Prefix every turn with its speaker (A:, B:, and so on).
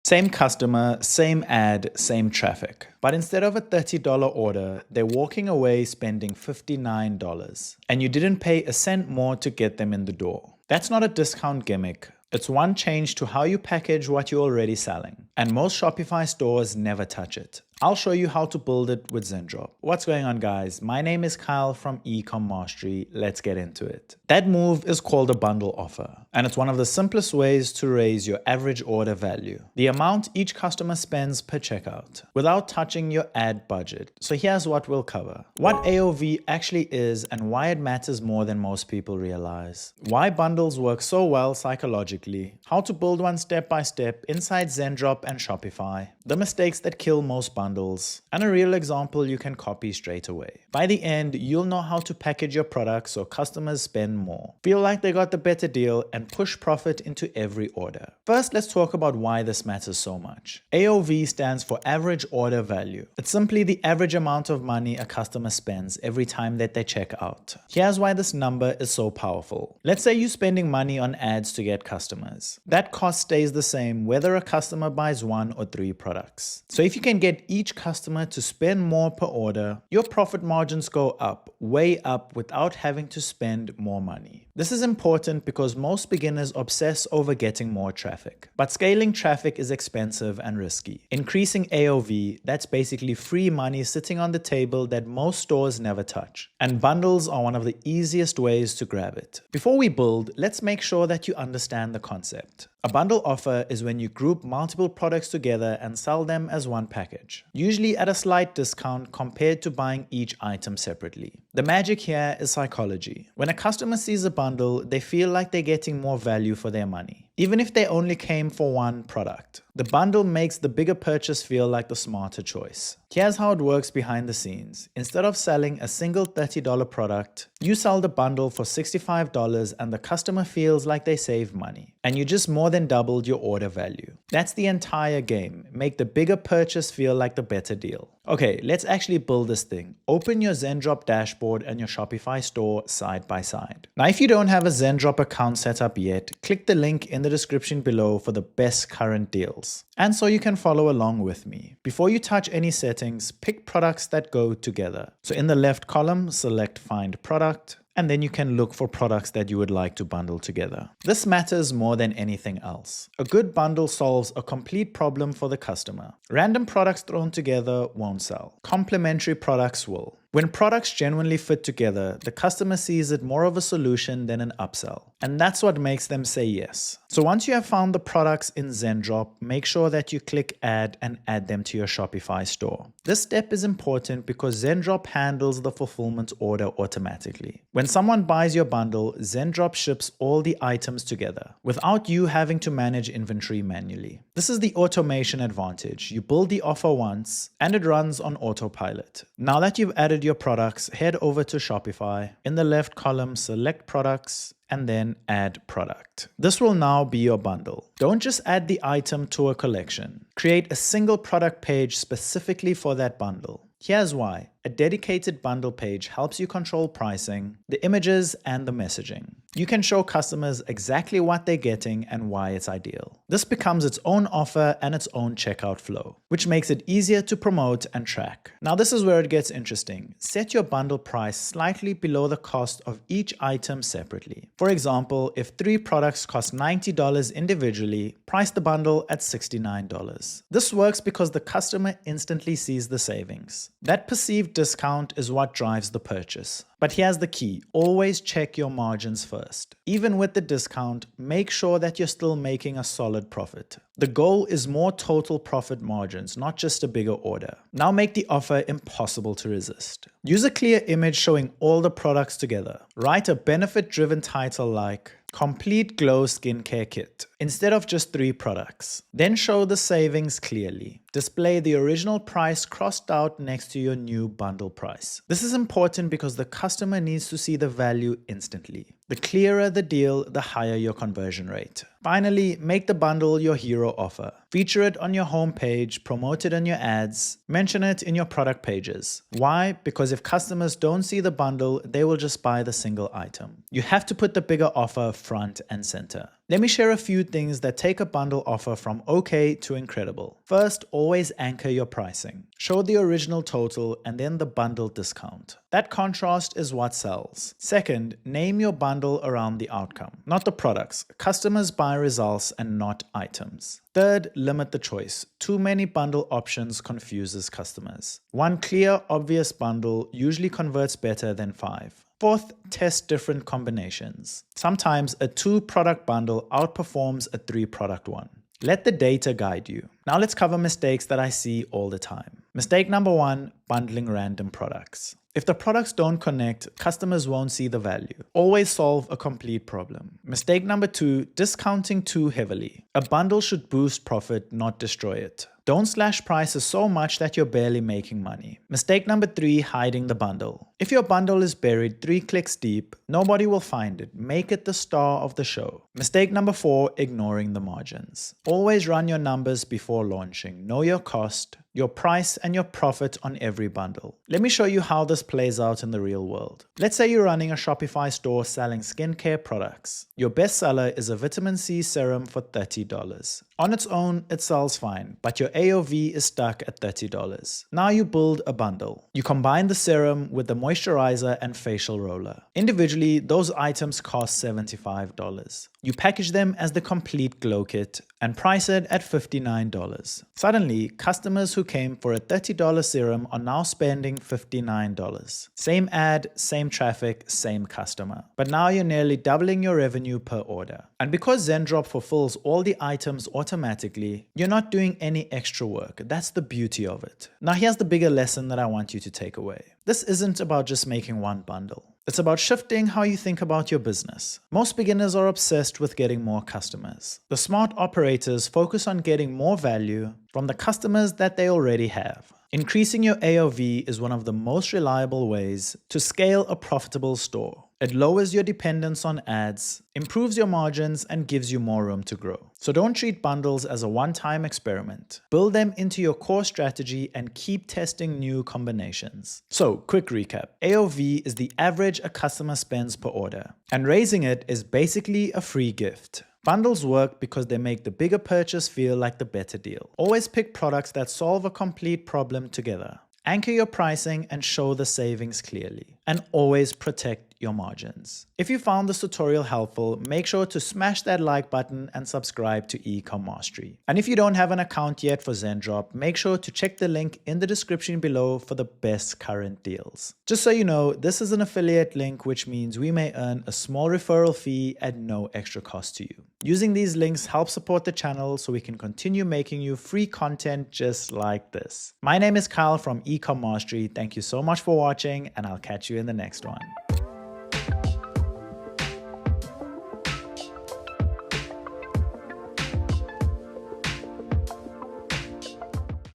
A: Same customer, same ad, same traffic. But instead of a $30 order, they're walking away spending $59. And you didn't pay a cent more to get them in the door. That's not a discount gimmick. It's one change to how you package what you're already selling. And most Shopify stores never touch it. I'll show you how to build it with Zendrop. What's going on, guys? My name is Kyle from Ecom Mastery. Let's get into it. That move is called a bundle offer, and it's one of the simplest ways to raise your average order value, the amount each customer spends per checkout, without touching your ad budget. So here's what we'll cover: what AOV actually is and why it matters more than most people realize, why bundles work so well psychologically, how to build one step by step inside Zendrop and Shopify, the mistakes that kill most bundles, and a real example you can copy straight away. By the end, you'll know how to package your products so customers spend more, feel like they got the better deal, and push profit into every order. First, let's talk about why this matters so much. AOV stands for average order value. It's simply the average amount of money a customer spends every time that they check out. Here's why this number is so powerful. Let's say you're spending money on ads to get customers. That cost stays the same whether a customer buys 1 or 3 products. So if you can get each customer to spend more per order, your profit margins go up, way up, without having to spend more money. This is important because most beginners obsess over getting more traffic. But scaling traffic is expensive and risky. Increasing AOV, that's basically free money sitting on the table that most stores never touch. And bundles are one of the easiest ways to grab it. Before we build, let's make sure that you understand the concept. A bundle offer is when you group multiple products together and sell them as one package, usually at a slight discount compared to buying each item separately. The magic here is psychology. When a customer sees a bundle, they feel like they're getting more value for their money, even if they only came for one product. The bundle makes the bigger purchase feel like the smarter choice. Here's how it works behind the scenes. Instead of selling a single $30 product, you sell the bundle for $65 and the customer feels like they saved money. And you just more than doubled your order value. That's the entire game. Make the bigger purchase feel like the better deal. Okay, let's actually build this thing. Open your Zendrop dashboard and your Shopify store side by side. Now, if you don't have a Zendrop account set up yet, click the link in the description below for the best current deals. And so you can follow along with me. Before you touch any settings, pick products that go together. So in the left column, select Find Product, and then you can look for products that you would like to bundle together. This matters more than anything else. A good bundle solves a complete problem for the customer. Random products thrown together won't sell. Complementary products will. When products genuinely fit together, the customer sees it more of a solution than an upsell. And that's what makes them say yes. So once you have found the products in Zendrop, make sure that you click Add and add them to your Shopify store. This step is important because Zendrop handles the fulfillment order automatically. When someone buys your bundle, Zendrop ships all the items together without you having to manage inventory manually. This is the automation advantage. You build the offer once and it runs on autopilot. Now that you've added your products, head over to Shopify. In the left column, select Products and then Add Product. This will now be your bundle. Don't just add the item to a collection. Create a single product page specifically for that bundle. Here's why. A dedicated bundle page helps you control pricing, the images, and the messaging. You can show customers exactly what they're getting and why it's ideal. This becomes its own offer and its own checkout flow, which makes it easier to promote and track. Now this is where it gets interesting. Set your bundle price slightly below the cost of each item separately. For example, if 3 products cost $90 individually, price the bundle at $69. This works because the customer instantly sees the savings. That perceived discount is what drives the purchase. But here's the key, always check your margins first. Even with the discount, make sure that you're still making a solid profit. The goal is more total profit margins, not just a bigger order. Now make the offer impossible to resist. Use a clear image showing all the products together. Write a benefit-driven title like Complete Glow Skincare Kit instead of just 3 products. Then show the savings clearly. Display the original price crossed out next to your new bundle price. This is important because the customer needs to see the value instantly. The clearer the deal, the higher your conversion rate. Finally, make the bundle your hero offer. Feature it on your homepage, promote it in your ads, mention it in your product pages. Why? Because if customers don't see the bundle, they will just buy the single item. You have to put the bigger offer front and center. Let me share a few things that take a bundle offer from okay to incredible. First, always anchor your pricing. Show the original total and then the bundle discount. That contrast is what sells. Second, name your bundle around the outcome, not the products. Customers buy results and not items. Third, limit the choice. Too many bundle options confuses customers. One clear, obvious bundle usually converts better than 5. Fourth, test different combinations. Sometimes a 2-product bundle outperforms a 3-product one. Let the data guide you. Now let's cover mistakes that I see all the time. Mistake number 1, bundling random products. If the products don't connect, customers won't see the value. Always solve a complete problem. Mistake number 2, discounting too heavily. A bundle should boost profit, not destroy it. Don't slash prices so much that you're barely making money. Mistake number 3, hiding the bundle. If your bundle is buried 3 clicks deep, nobody will find it. Make it the star of the show. Mistake number 4, ignoring the margins. Always run your numbers before launching. Know your cost, your price, and your profit on every bundle. Let me show you how this plays out in the real world. Let's say you're running a Shopify store selling skincare products. Your best seller is a vitamin C serum for $30. On its own, it sells fine, but your AOV is stuck at $30. Now you build a bundle. You combine the serum with the moisturizer and facial roller. Individually, those items cost $75. You package them as the complete glow kit and price it at $59. Suddenly, customers who came for a $30 serum are now spending $59. Same ad, same traffic, same customer. But now you're nearly doubling your revenue per order. And because Zendrop fulfills all the items automatically, you're not doing any extra work. That's the beauty of it. Now here's the bigger lesson that I want you to take away. This isn't about just making one bundle. It's about shifting how you think about your business. Most beginners are obsessed with getting more customers. The smart operators focus on getting more value from the customers that they already have. Increasing your AOV is one of the most reliable ways to scale a profitable store. It lowers your dependence on ads, improves your margins, and gives you more room to grow. So don't treat bundles as a one-time experiment. Build them into your core strategy and keep testing new combinations. So, quick recap. AOV is the average a customer spends per order, and raising it is basically a free gift. Bundles work because they make the bigger purchase feel like the better deal. Always pick products that solve a complete problem together. Anchor your pricing and show the savings clearly. And always protect your margins. If you found this tutorial helpful, make sure to smash that like button and subscribe to ecommerce. And if you don't have an account yet for Zendrop, make sure to check the link in the description below for the best current deals. Just so you know, this is an affiliate link, which means we may earn a small referral fee at no extra cost to you. Using these links helps support the channel so we can continue making you free content just like this. My name is Kyle from ecommerce. Thank you so much for watching, and I'll catch you in the next one.